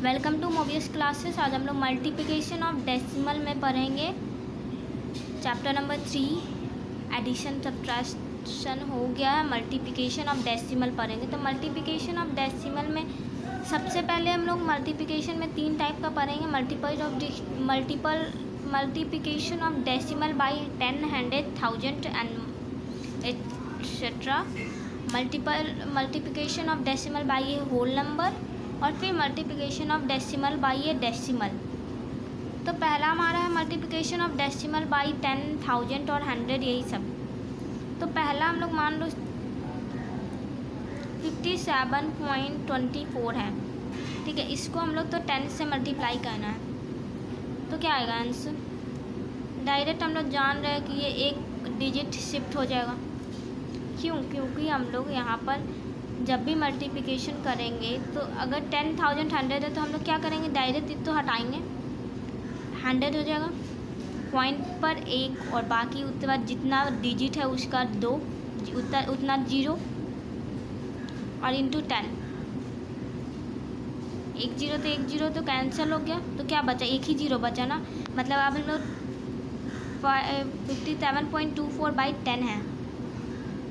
Welcome to Mobius classes. आज हम लोग मल्टीप्लिकेशन ऑफ डेसिमल में पढ़ेंगे। चैप्टर नंबर 3 एडिशन सब्ट्रैक्शन हो गया है। मल्टीप्लिकेशन ऑफ डेसिमल पढ़ेंगे। तो मल्टीप्लिकेशन ऑफ डेसिमल में सबसे पहले हम लोग मल्टीप्लिकेशन में 3 टाइप का पढ़ेंगे। Multiplication of decimal by 10, 100, 1000 and etcetera. Multiplication of decimal by a whole number और फिर multiplication of decimal by a decimal. तो पहला हमारा है मल्टीप्लिकेशन ऑफ डेसिमल बाई 10, 1000 और 100, यही सब। तो पहला हम लोग मान लो 57.24 है, ठीक है। इसको हम लोग तो 10 से मल्टीप्लाई करना है, तो क्या आएगा आंसर। डायरेक्ट हम लोग जान रहे हैं कि ये एक डिजिट शिफ्ट हो जाएगा। क्योंकि हम लोग यहाँ पर जब भी मल्टीप्लिकेशन करेंगे तो अगर 10,000 100 है तो हम लोग क्या करेंगे, डायरेक्ट तो हटाएंगे, 100 हो जाएगा पॉइंट पर एक, और बाकी उसके बाद जितना डिजिट है उसका 2 उतना 0 और इंटू 10। 1 0 तो 1 0 तो कैंसिल हो गया, तो क्या बचा, एक ही 0 बचा ना। मतलब अब हम लोग 57.24 बाई 10 है।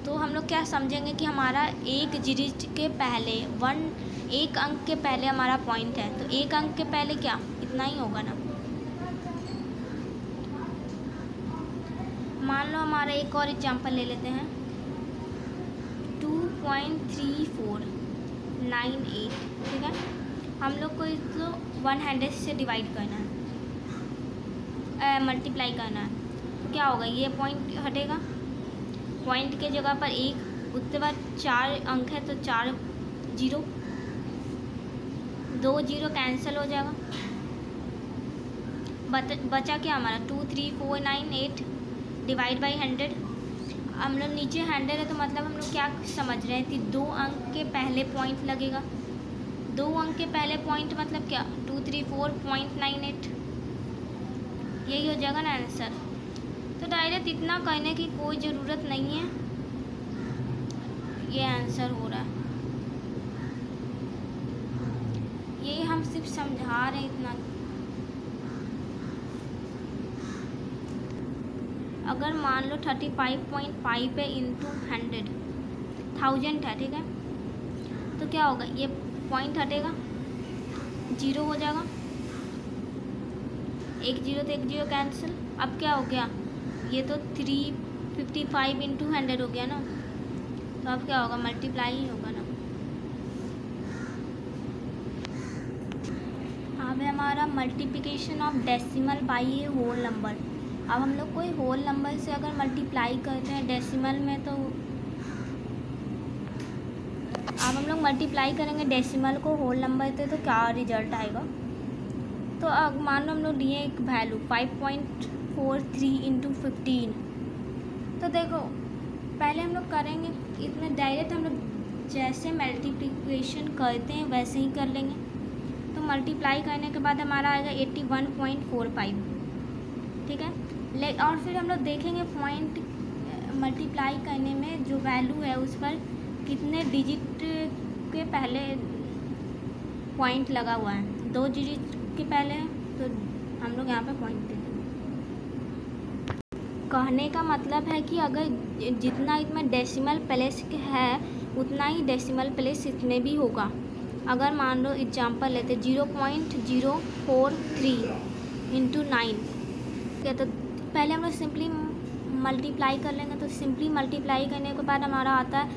तो हम लोग क्या समझेंगे कि हमारा एक डिजिट के पहले एक अंक के पहले हमारा पॉइंट है, तो एक अंक के पहले क्या, इतना ही होगा ना। मान लो हमारा एक और एग्जांपल ले लेते हैं, 2.3498, ठीक है। हम लोग को इसको 100 से डिवाइड करना है, मल्टीप्लाई करना है। तो क्या होगा, ये पॉइंट हटेगा, पॉइंट के जगह पर एक, उसके बाद 4 अंक है तो 4 0, 2 0 कैंसिल हो जाएगा। बचा क्या हमारा 23498 डिवाइड बाई 100। हम लोग नीचे 100 है तो मतलब हम लोग क्या समझ रहे हैं कि 2 अंक के पहले पॉइंट लगेगा। 2 अंक के पहले पॉइंट मतलब क्या, 234.98, यही हो जाएगा ना आंसर। तो डायरेक्ट इतना करने की कोई ज़रूरत नहीं है, ये आंसर हो रहा है। ये हम सिर्फ समझा रहे हैं इतना। अगर मान लो 35.5 है इंटू 1000 है, ठीक है। तो क्या होगा, ये पॉइंट हटेगा, 0 हो जाएगा, 1 0 तो 1 0 कैंसिल। अब क्या हो गया, ये तो 355 इंटू 100 हो गया ना, तो अब क्या होगा, मल्टीप्लाई ही होगा ना। अब हमारा multiplication of decimal by a whole number. अब हम लोग कोई होल नंबर से अगर मल्टीप्लाई करते हैं डेसिमल में, तो अब हम लोग मल्टीप्लाई करेंगे डेसिमल को होल नंबर से, तो क्या रिजल्ट आएगा। तो अब मान लो हम लोग लिए एक वैल्यू 5.43 इंटू 15। तो देखो पहले हम लोग करेंगे इसमें डायरेक्ट, हम लोग जैसे मल्टीप्लिकेशन करते हैं वैसे ही कर लेंगे। तो मल्टीप्लाई करने के बाद हमारा आएगा 81.45, ठीक है। और फिर हम लोग देखेंगे पॉइंट मल्टीप्लाई करने में जो वैल्यू है उस पर कितने डिजिट के पहले पॉइंट लगा हुआ है। 2 डिजिट के पहले है तो हम लोग यहाँ पे पॉइंट दे देंगे। कहने का मतलब है कि अगर जितना इसमें डेसिमल प्लेस है उतना ही डेसिमल प्लेस इसमें भी होगा। अगर मान लो एग्जांपल लेते 0.043 इंटू 9, क्या, तो पहले हम लोग सिंपली मल्टीप्लाई कर लेंगे। तो सिंपली मल्टीप्लाई करने के बाद हमारा आता है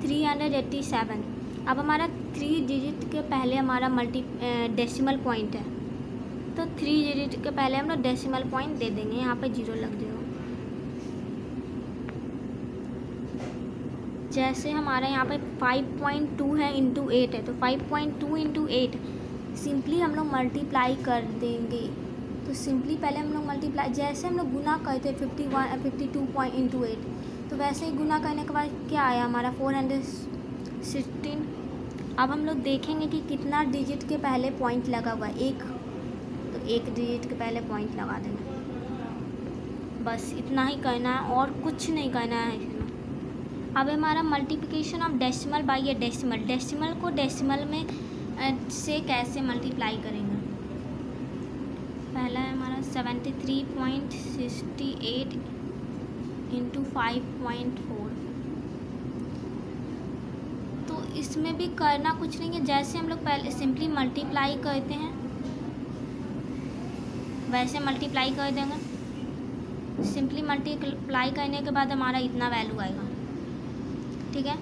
387। अब हमारा 3 डिजिट के पहले हमारा डेसिमल पॉइंट है, तो 3 डिजिट के पहले हम लोग डेसिमल पॉइंट दे देंगे, यहाँ पे 0 लग जाएगा। जैसे हमारा यहाँ पे 5.2 है इंटू 8 है, तो 5.2 इंटू 8 सिंपली हम लोग मल्टीप्लाई कर देंगे। तो सिंपली पहले हम लोग मल्टीप्लाई, जैसे हम लोग गुना करते 52 इंटू 8, तो वैसे ही गुना करने के बाद क्या आया हमारा 416। अब हम लोग देखेंगे कि कितना डिजिट के पहले पॉइंट लगा हुआ है, एक, तो एक डिजिट के पहले पॉइंट लगा देना। बस इतना ही करना है और कुछ नहीं करना है इसमें। अब हमारा multiplication of decimal by a decimal. Decimal को डेसिमल में से कैसे मल्टीप्लाई करेंगे। पहला है हमारा 73.68 इंटू 5.4। तो इसमें भी करना कुछ नहीं है, जैसे हम लोग पहले सिंपली मल्टीप्लाई करते हैं वैसे मल्टीप्लाई कर देंगे। सिंपली मल्टीप्लाई करने के बाद हमारा इतना वैल्यू आएगा, ठीक है।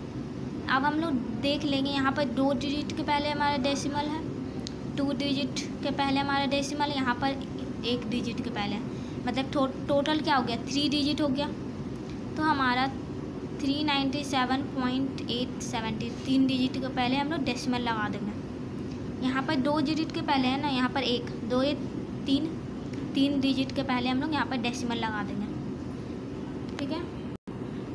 अब हम लोग देख लेंगे, यहाँ पर 2 डिजिट के पहले हमारा डेसिमल है, 2 डिजिट के पहले हमारा डेसिमल, यहाँ पर 1 डिजिट के पहले, मतलब टोटल क्या हो गया, 3 डिजिट हो गया। तो हमारा 397.870, 3 डिजिट के पहले हम लोग डेसिमल लगा देंगे। यहाँ पर 2 डिजिट के पहले है ना, यहाँ पर 1 2 3 डिजिट के पहले हम लोग यहाँ पर डेसिमल लगा देंगे, ठीक है।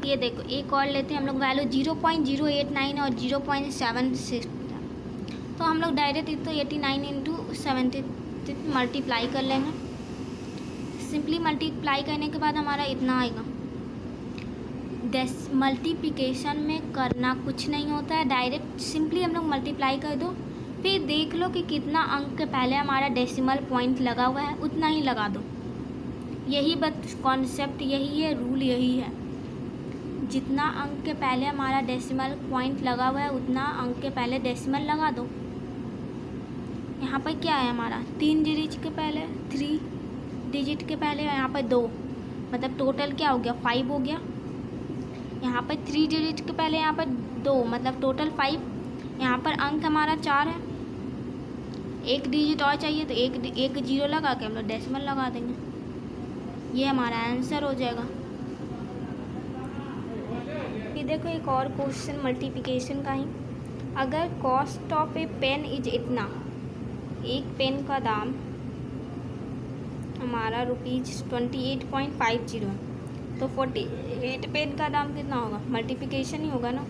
ये देखो एक और लेते हैं हम लोग वैल्यू 0.089 और 0.76। तो हम लोग डायरेक्ट तो 89 इंटू 70 मल्टीप्लाई कर लेंगे। सिंपली मल्टीप्लाई करने के बाद हमारा इतना आएगा। मल्टीप्लिकेशन में करना कुछ नहीं होता है, डायरेक्ट सिंपली हम लोग मल्टीप्लाई कर दो, फिर देख लो कि कितना अंक के पहले हमारा डेसिमल पॉइंट लगा हुआ है उतना ही लगा दो। यही बस कॉन्सेप्ट यही है, रूल यही है। जितना अंक के पहले हमारा डेसिमल पॉइंट लगा हुआ है उतना अंक के पहले डेसिमल लगा दो। यहाँ पर क्या है हमारा 3 डिजिट के पहले 3 डिजिट के पहले यहाँ पर 2, मतलब टोटल क्या हो गया 5 हो गया। यहाँ पर 3 डिजिट के पहले यहाँ पर 2, मतलब टोटल 5। यहाँ पर अंक हमारा 4 है, 1 डिजिट और चाहिए तो एक जीरो लगा के हम लोग डेसिमल लगा देंगे। ये हमारा आंसर हो जाएगा। ये देखो एक और क्वेश्चन मल्टीप्लिकेशन का ही। अगर cost of a pen is इतना, एक पेन का दाम हमारा ₹28.50 है, तो 48 पेन का दाम कितना होगा, मल्टीप्लिकेशन ही होगा ना,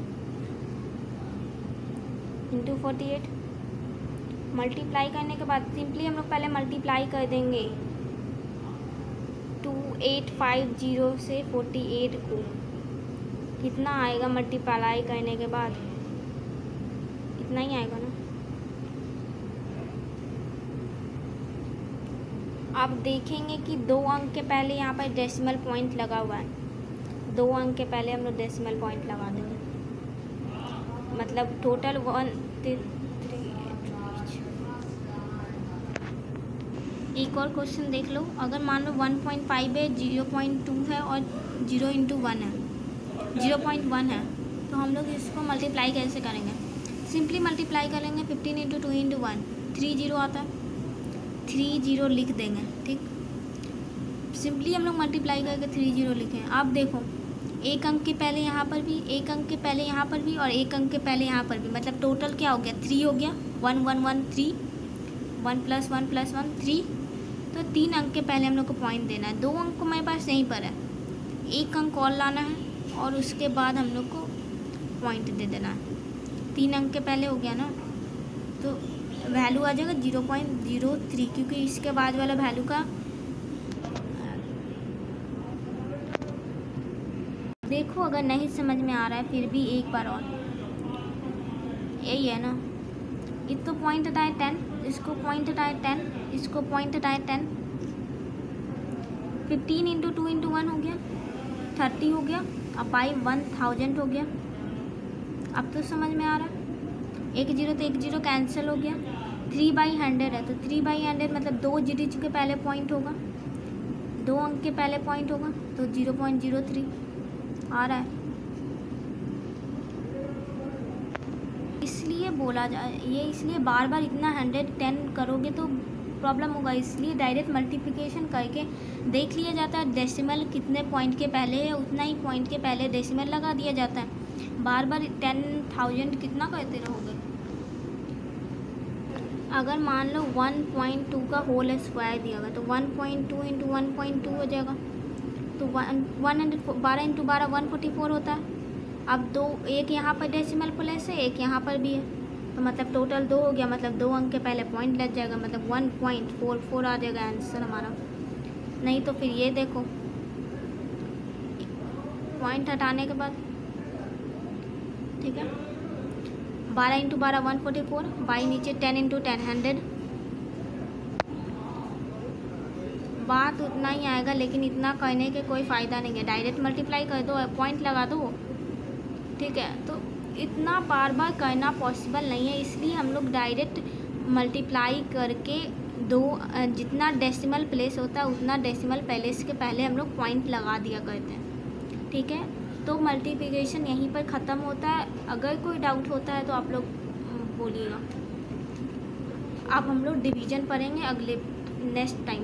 इंटू 48। मल्टीप्लाई करने के बाद सिंपली हम लोग पहले मल्टीप्लाई कर देंगे 2850 से 48 को, कितना आएगा मल्टीप्लाई करने के बाद, इतना ही आएगा ना। आप देखेंगे कि 2 अंक के पहले यहाँ पर डेसिमल पॉइंट लगा हुआ है, 2 अंक के पहले हम लोग डेसिमल पॉइंट लगा देंगे, मतलब टोटल 1 3। एक और क्वेश्चन देख लो। अगर मान लो 1.5 है, 0.2 है और 0 इंटू 1 है, 0.1 है, तो हम लोग इसको मल्टीप्लाई कैसे करेंगे। सिंपली मल्टीप्लाई करेंगे 15 इंटू 2 इंटू 1, 3 0 आता है, 3 0 लिख देंगे, ठीक। सिंपली हम लोग मल्टीप्लाई करके 3 0 लिखें। आप देखो एक अंक के पहले यहाँ पर भी, एक अंक के पहले यहाँ पर भी और एक अंक के पहले यहाँ पर भी, मतलब टोटल क्या हो गया 3 हो गया। 1 1 1 3, 1 + 1 + 1 3। तो 3 अंक के पहले हम लोग को पॉइंट देना है। 2 अंक को मेरे पास यहीं पर है, एक अंक और लाना है और उसके बाद हम लोग को पॉइंट दे देना है। 3 अंक के पहले हो गया ना, तो वैल्यू आ जाएगा 0.03, क्योंकि इसके बाद वाला वैल्यू का देखो। अगर नहीं समझ में आ रहा है फिर भी एक बार और, यही है ना, ये तो पॉइंट हटाए 10, इसको पॉइंट हटाए 10, इसको पॉइंट हटाए 10, 15 इंटू 2 इंटू 1 हो गया 30 हो गया, अब बाई 1000 हो गया। अब तो समझ में आ रहा है। 1 0 तो 1 0 कैंसिल हो गया। 3/100 है तो 3/100 मतलब 2 डिजिट के पहले पॉइंट होगा, 2 अंक के पहले पॉइंट होगा, तो 0.03 आ रहा है। इसलिए बोला जाए ये, इसलिए बार बार इतना 110 करोगे तो प्रॉब्लम होगा, इसलिए डायरेक्ट मल्टीप्लिकेशन करके देख लिया जाता है डेसिमल कितने पॉइंट के पहले है, उतना ही पॉइंट के पहले डेसिमल लगा दिया जाता है। बार बार 10,000 कितना करते रहोगे। अगर मान लो 1.2 का होल स्क्वायर दिया हुआ तो 1.2 इंटू 1.2 हो जाएगा, तो 12 इंटू 12 144 होता है। अब 2 एक यहाँ पर डेसिमल प्लेस है, एक यहाँ पर भी है, तो मतलब टोटल 2 हो गया, मतलब 2 अंक के पहले पॉइंट लग जाएगा, मतलब 1.44 आ जाएगा आंसर हमारा। नहीं तो फिर ये देखो पॉइंट हटाने के बाद, ठीक है, 12 इंटू 12 144, बाई नीचे 10 इंटू 10 100। बात उतना ही आएगा, लेकिन इतना करने के कोई फ़ायदा नहीं है। डायरेक्ट मल्टीप्लाई कर दो, पॉइंट लगा दो, ठीक है। तो इतना बार बार करना पॉसिबल नहीं है, इसलिए हम लोग डायरेक्ट मल्टीप्लाई करके दो, जितना डेसिमल प्लेस होता है उतना डेसिमल प्लेस के पहले हम लोग पॉइंट लगा दिया करते हैं, ठीक है। तो मल्टीप्लिकेशन यहीं पर ख़त्म होता है। अगर कोई डाउट होता है तो आप लोग बोलिएगा। अब हम लोग डिवीज़न पढ़ेंगे अगले नेक्स्ट टाइम।